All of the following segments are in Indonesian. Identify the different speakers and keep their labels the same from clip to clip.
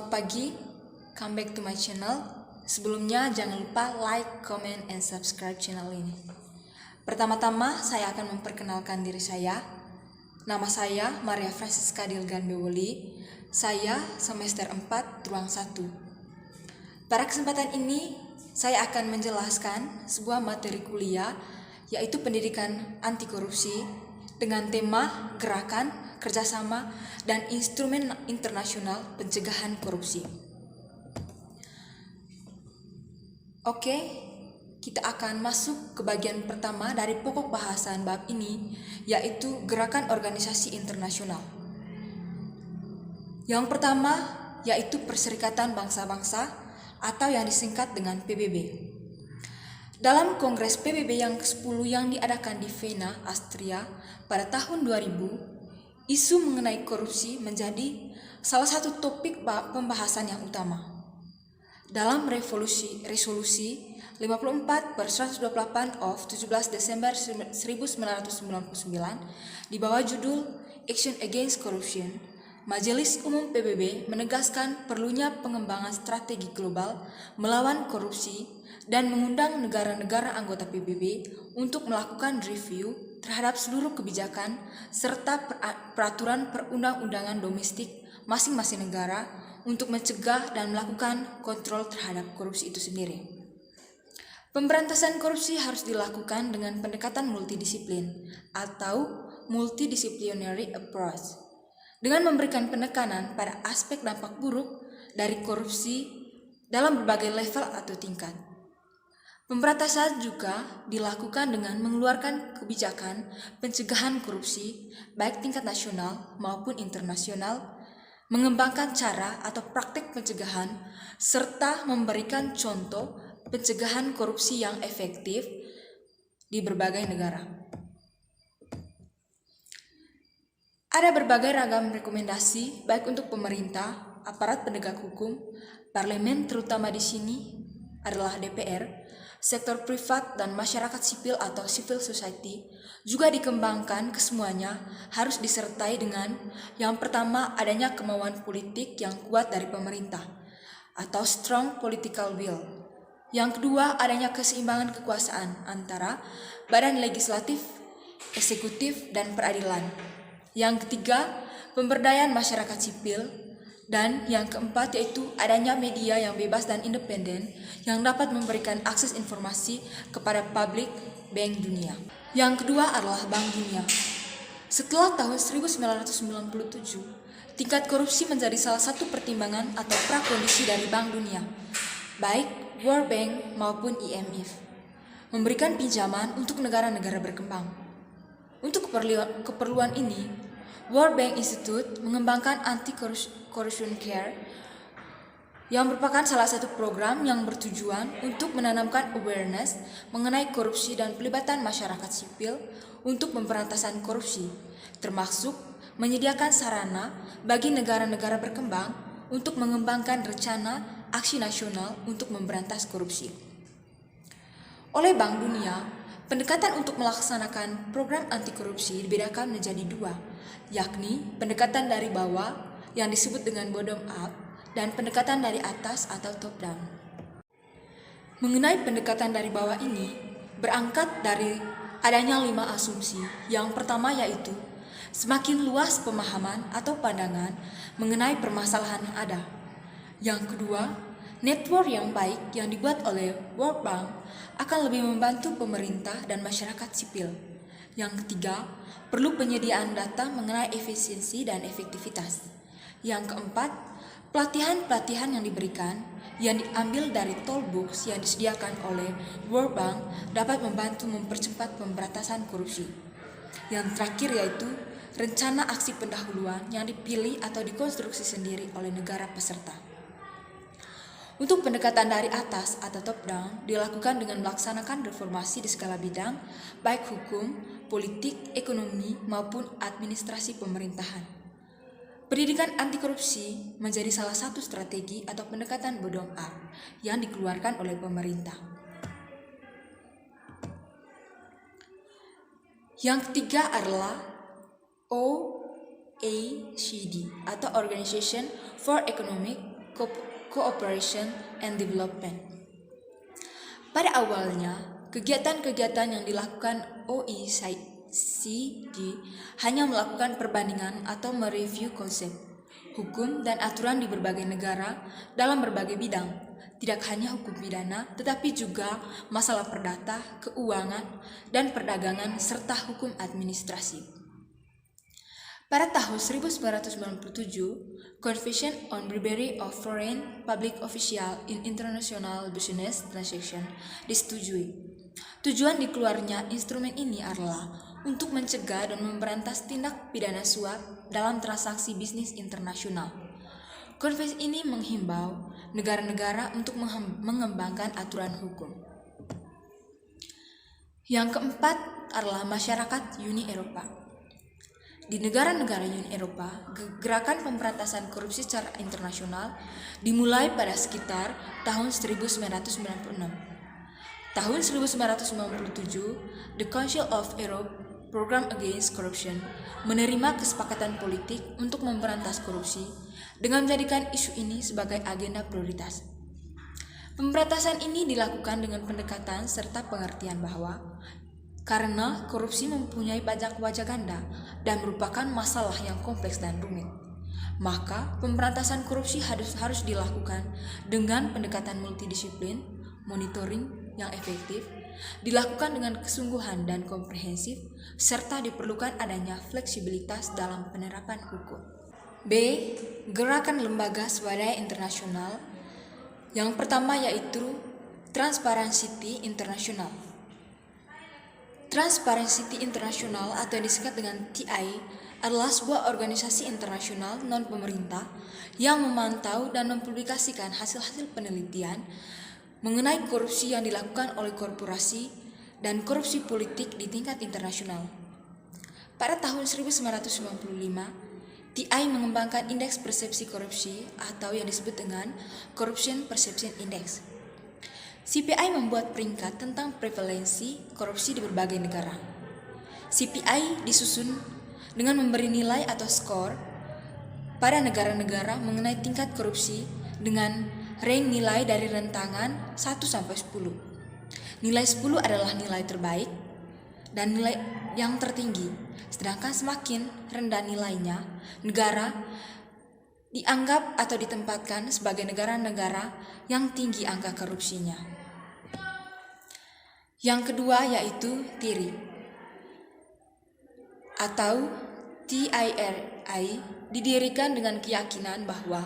Speaker 1: Selamat pagi, come back to my channel. Sebelumnya jangan lupa like, comment, and subscribe channel ini. Pertama-tama saya akan memperkenalkan diri saya. Nama saya Maria Francisca Dilgan Bewoli. Saya semester 4 ruang 1. Pada kesempatan ini saya akan menjelaskan sebuah materi kuliah yaitu pendidikan anti korupsi dengan tema gerakan, kerjasama, dan instrumen internasional pencegahan korupsi. Oke, kita akan masuk ke bagian pertama dari pokok bahasan bab ini, yaitu gerakan organisasi internasional. Yang pertama yaitu Perserikatan Bangsa-Bangsa atau yang disingkat dengan PBB. Dalam Kongres PBB yang ke-10 yang diadakan di Vienna, Austria pada tahun 2000, isu mengenai korupsi menjadi salah satu topik pembahasan yang utama. Dalam resolusi 54/128 of 17 Desember 1999 di bawah judul Action Against Corruption, Majelis Umum PBB menegaskan perlunya pengembangan strategi global melawan korupsi dan mengundang negara-negara anggota PBB untuk melakukan review terhadap seluruh kebijakan serta peraturan perundang-undangan domestik masing-masing negara untuk mencegah dan melakukan kontrol terhadap korupsi itu sendiri. Pemberantasan korupsi harus dilakukan dengan pendekatan multidisiplin atau multidisciplinary approach, dengan memberikan penekanan pada aspek dampak buruk dari korupsi dalam berbagai level atau tingkat. Pemberantasan juga dilakukan dengan mengeluarkan kebijakan pencegahan korupsi baik tingkat nasional maupun internasional, mengembangkan cara atau praktik pencegahan, serta memberikan contoh pencegahan korupsi yang efektif di berbagai negara. Ada berbagai ragam rekomendasi baik untuk pemerintah, aparat penegak hukum, parlemen terutama di sini adalah DPR, sektor privat dan masyarakat sipil atau civil society juga dikembangkan. Kesemuanya harus disertai dengan yang pertama adanya kemauan politik yang kuat dari pemerintah atau strong political will. Yang kedua adanya keseimbangan kekuasaan antara badan legislatif, eksekutif, dan peradilan. Yang ketiga pemberdayaan masyarakat sipil. Dan yang keempat yaitu adanya media yang bebas dan independen yang dapat memberikan akses informasi kepada publik Bank Dunia. Yang kedua adalah Bank Dunia. Setelah tahun 1997, tingkat korupsi menjadi salah satu pertimbangan atau prakondisi dari Bank Dunia, baik World Bank maupun IMF, memberikan pinjaman untuk negara-negara berkembang. Untuk keperluan ini, World Bank Institute mengembangkan Anti-Corruption Care yang merupakan salah satu program yang bertujuan untuk menanamkan awareness mengenai korupsi dan pelibatan masyarakat sipil untuk pemberantasan korupsi, termasuk menyediakan sarana bagi negara-negara berkembang untuk mengembangkan rencana aksi nasional untuk memberantas korupsi. Oleh Bank Dunia, pendekatan untuk melaksanakan program anti korupsi dibedakan menjadi dua, yakni pendekatan dari bawah yang disebut dengan bottom up dan pendekatan dari atas atau top down. Mengenai pendekatan dari bawah ini berangkat dari adanya 5 asumsi. Yang pertama yaitu semakin luas pemahaman atau pandangan mengenai permasalahan yang ada. Yang kedua, network yang baik yang dibuat oleh World Bank akan lebih membantu pemerintah dan masyarakat sipil. Yang ketiga, perlu penyediaan data mengenai efisiensi dan efektivitas. Yang keempat, pelatihan-pelatihan yang diberikan yang diambil dari toolbox yang disediakan oleh World Bank dapat membantu mempercepat pemberantasan korupsi. Yang terakhir yaitu rencana aksi pendahuluan yang dipilih atau dikonstruksi sendiri oleh negara peserta. Untuk pendekatan dari atas atau top down dilakukan dengan melaksanakan reformasi di segala bidang, baik hukum, politik, ekonomi, maupun administrasi pemerintahan. Pendidikan anti korupsi menjadi salah satu strategi atau pendekatan bottom up yang dikeluarkan oleh pemerintah. Yang ketiga adalah OECD atau Organization for Economic Cooperation and Development. Pada awalnya, kegiatan-kegiatan yang dilakukan OECD hanya melakukan perbandingan atau mereview konsep, hukum, dan aturan di berbagai negara dalam berbagai bidang. Tidak hanya hukum pidana, tetapi juga masalah perdata, keuangan, dan perdagangan, serta hukum administrasi. Pada tahun 1997, Convention on Bribery of Foreign Public Officials in International Business Transactions disetujui. Tujuan dikeluarnya instrumen ini adalah untuk mencegah dan memberantas tindak pidana suap dalam transaksi bisnis internasional. Konvensi ini menghimbau negara-negara untuk mengembangkan aturan hukum. Yang keempat adalah masyarakat Uni Eropa. Di negara-negara Uni Eropa, gerakan pemberantasan korupsi secara internasional dimulai pada sekitar tahun 1996. Tahun 1997, The Council of Europe Program Against Corruption menerima kesepakatan politik untuk memberantas korupsi dengan menjadikan isu ini sebagai agenda prioritas. Pemberantasan ini dilakukan dengan pendekatan serta pengertian bahwa karena korupsi mempunyai banyak wajah ganda dan merupakan masalah yang kompleks dan rumit, maka pemberantasan korupsi harus dilakukan dengan pendekatan multidisiplin, monitoring yang efektif, dilakukan dengan kesungguhan dan komprehensif, serta diperlukan adanya fleksibilitas dalam penerapan hukum. B. Gerakan lembaga swadaya internasional. Yang pertama yaitu Transparency International. Transparency International atau yang disingkat dengan TI adalah sebuah organisasi internasional non-pemerintah yang memantau dan mempublikasikan hasil-hasil penelitian mengenai korupsi yang dilakukan oleh korporasi dan korupsi politik di tingkat internasional. Pada tahun 1995, TI mengembangkan indeks persepsi korupsi atau yang disebut dengan Corruption Perception Index. CPI membuat peringkat tentang prevalensi korupsi di berbagai negara. CPI disusun dengan memberi nilai atau skor pada negara-negara mengenai tingkat korupsi dengan rank nilai dari rentangan 1 sampai 10. Nilai 10 adalah nilai terbaik dan nilai yang tertinggi. Sedangkan semakin rendah nilainya, negara dianggap atau ditempatkan sebagai negara-negara yang tinggi angka korupsinya. Yang kedua yaitu TIRI atau TIRI didirikan dengan keyakinan bahwa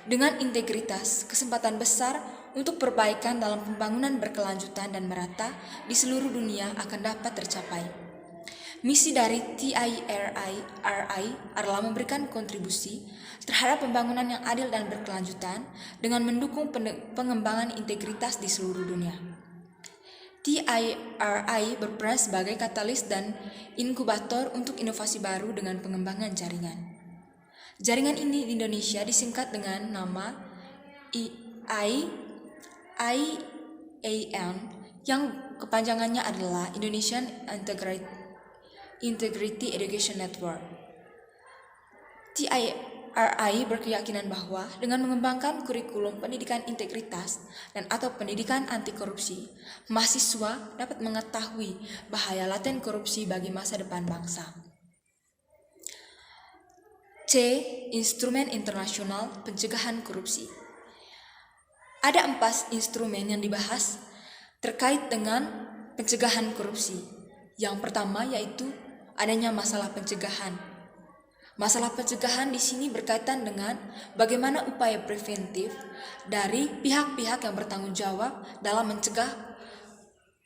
Speaker 1: dengan integritas, kesempatan besar untuk perbaikan dalam pembangunan berkelanjutan dan merata di seluruh dunia akan dapat tercapai. Misi dari TIRI adalah memberikan kontribusi terhadap pembangunan yang adil dan berkelanjutan dengan mendukung pengembangan integritas di seluruh dunia. TIRI berperan sebagai katalis dan inkubator untuk inovasi baru dengan pengembangan jaringan. Jaringan ini di Indonesia disingkat dengan nama IAN yang kepanjangannya adalah Indonesian Integrity Education Network. TIRI berkeyakinan bahwa dengan mengembangkan kurikulum pendidikan integritas dan atau pendidikan anti korupsi, mahasiswa dapat mengetahui bahaya laten korupsi bagi masa depan bangsa. C. Instrumen internasional pencegahan korupsi. Ada 4 instrumen yang dibahas terkait dengan pencegahan korupsi. Yang pertama yaitu adanya masalah pencegahan. Masalah pencegahan di sini berkaitan dengan bagaimana upaya preventif dari pihak-pihak yang bertanggung jawab dalam mencegah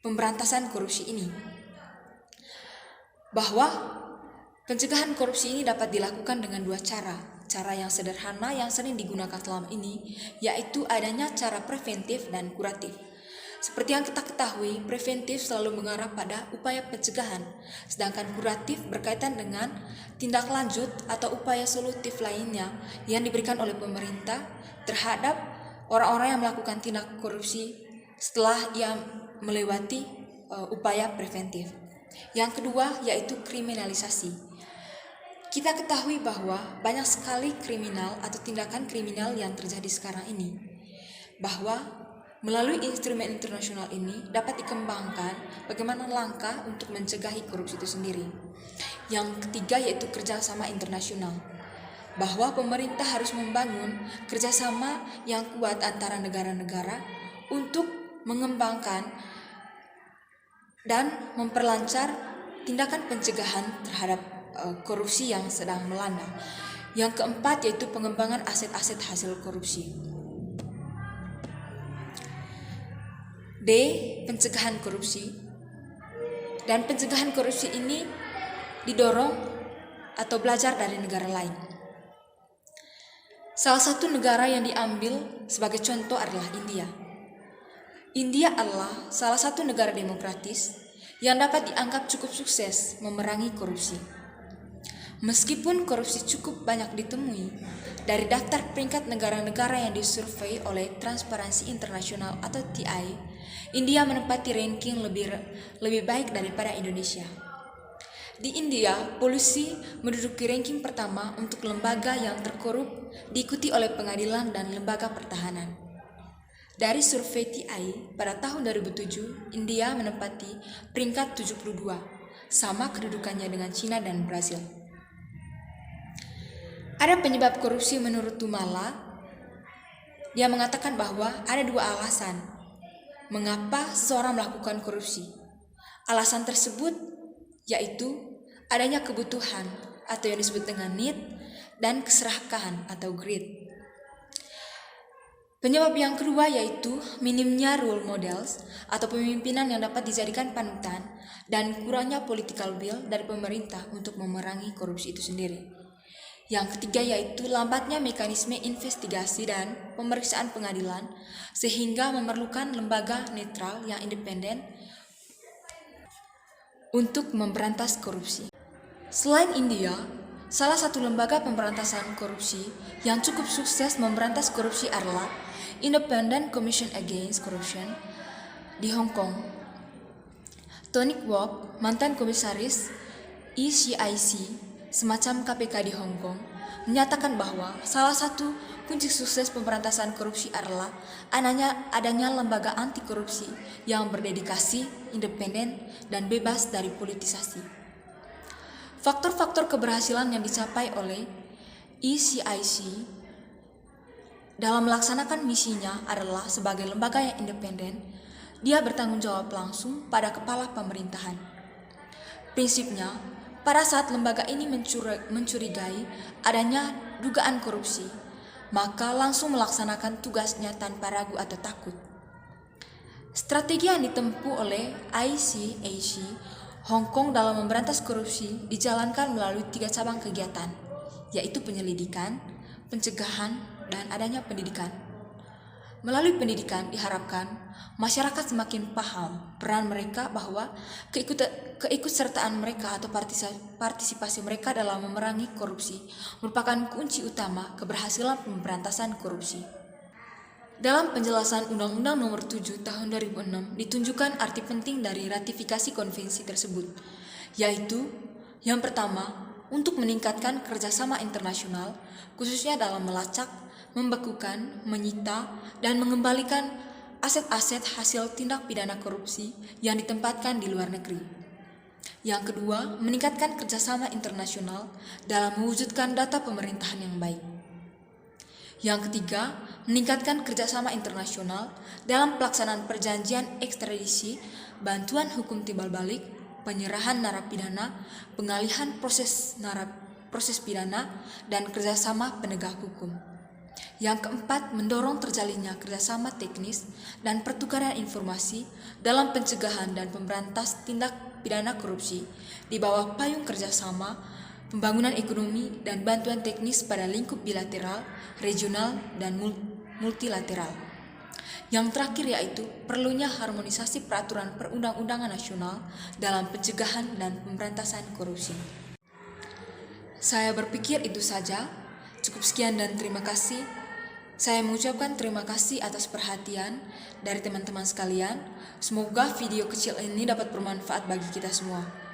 Speaker 1: pemberantasan korupsi ini. Bahwa pencegahan korupsi ini dapat dilakukan dengan 2 cara. Cara yang sederhana yang sering digunakan selama ini yaitu adanya cara preventif dan kuratif. Seperti yang kita ketahui, preventif selalu mengarah pada upaya pencegahan, sedangkan kuratif berkaitan dengan tindak lanjut atau upaya solutif lainnya yang diberikan oleh pemerintah terhadap orang-orang yang melakukan tindak korupsi setelah ia melewati upaya preventif. Yang kedua yaitu kriminalisasi. Kita ketahui bahwa banyak sekali kriminal atau tindakan kriminal yang terjadi sekarang ini. Bahwa melalui instrumen internasional ini dapat dikembangkan bagaimana langkah untuk mencegahi korupsi itu sendiri. Yang ketiga yaitu kerjasama internasional. Bahwa pemerintah harus membangun kerjasama yang kuat antara negara-negara untuk mengembangkan dan memperlancar tindakan pencegahan terhadap korupsi yang sedang melanda. Yang keempat yaitu pengembangan aset-aset hasil korupsi. D. Pencegahan korupsi. Dan pencegahan korupsi ini didorong atau belajar dari negara lain. Salah satu negara yang diambil sebagai contoh adalah India. India adalah salah satu negara demokratis yang dapat dianggap cukup sukses memerangi korupsi. Meskipun korupsi cukup banyak ditemui, dari daftar peringkat negara-negara yang disurvei oleh Transparansi Internasional atau TI, India menempati ranking lebih baik daripada Indonesia. Di India, polisi menduduki ranking pertama untuk lembaga yang terkorup, diikuti oleh pengadilan dan lembaga pertahanan. Dari survei TI pada tahun 2007, India menempati peringkat 72, sama kedudukannya dengan Cina dan Brasil. Ada penyebab korupsi menurut Tumala. Dia mengatakan bahwa ada dua alasan mengapa seseorang melakukan korupsi. Alasan tersebut yaitu adanya kebutuhan atau yang disebut dengan need dan keserakahan atau greed. Penyebab yang kedua yaitu minimnya role models atau pemimpinan yang dapat dijadikan panutan dan kurangnya political will dari pemerintah untuk memerangi korupsi itu sendiri. Yang ketiga yaitu lambatnya mekanisme investigasi dan pemeriksaan pengadilan sehingga memerlukan lembaga netral yang independen untuk memberantas korupsi. Selain India, salah satu lembaga pemberantasan korupsi yang cukup sukses memberantas korupsi adalah Independent Commission Against Corruption di Hong Kong. Tony Kwok, mantan komisaris ECIC, semacam KPK di Hong Kong, menyatakan bahwa salah satu kunci sukses pemberantasan korupsi adalah adanya lembaga anti korupsi yang berdedikasi, independen, dan bebas dari politisasi. Faktor-faktor keberhasilan yang dicapai oleh ECIC dalam melaksanakan misinya adalah sebagai lembaga yang independen, dia bertanggung jawab langsung pada kepala pemerintahan. Prinsipnya, pada saat lembaga ini mencurigai adanya dugaan korupsi, maka langsung melaksanakan tugasnya tanpa ragu atau takut. Strategi yang ditempuh oleh ICAC Hong Kong dalam memberantas korupsi dijalankan melalui 3 cabang kegiatan, yaitu penyelidikan, pencegahan, dan adanya pendidikan. Melalui pendidikan diharapkan masyarakat semakin paham peran mereka bahwa keikutsertaan mereka atau partisipasi mereka dalam memerangi korupsi merupakan kunci utama keberhasilan pemberantasan korupsi. Dalam penjelasan Undang-Undang Nomor 7 Tahun 2006 ditunjukkan arti penting dari ratifikasi konvensi tersebut, yaitu yang pertama, untuk meningkatkan kerjasama internasional, khususnya dalam melacak, membekukan, menyita, dan mengembalikan aset-aset hasil tindak pidana korupsi yang ditempatkan di luar negeri. Yang kedua, meningkatkan kerjasama internasional dalam mewujudkan data pemerintahan yang baik. Yang ketiga, meningkatkan kerjasama internasional dalam pelaksanaan perjanjian ekstradisi, bantuan hukum timbal balik, penyerahan narapidana, pengalihan proses pidana, dan kerjasama penegak hukum. Yang keempat, mendorong terjalinnya kerjasama teknis dan pertukaran informasi dalam pencegahan dan pemberantas tindak pidana korupsi di bawah payung kerjasama, pembangunan ekonomi, dan bantuan teknis pada lingkup bilateral, regional, dan multilateral. Yang terakhir yaitu perlunya harmonisasi peraturan perundang-undangan nasional dalam pencegahan dan pemberantasan korupsi. Saya berpikir itu saja. Cukup sekian dan terima kasih. Saya mengucapkan terima kasih atas perhatian dari teman-teman sekalian. Semoga video kecil ini dapat bermanfaat bagi kita semua.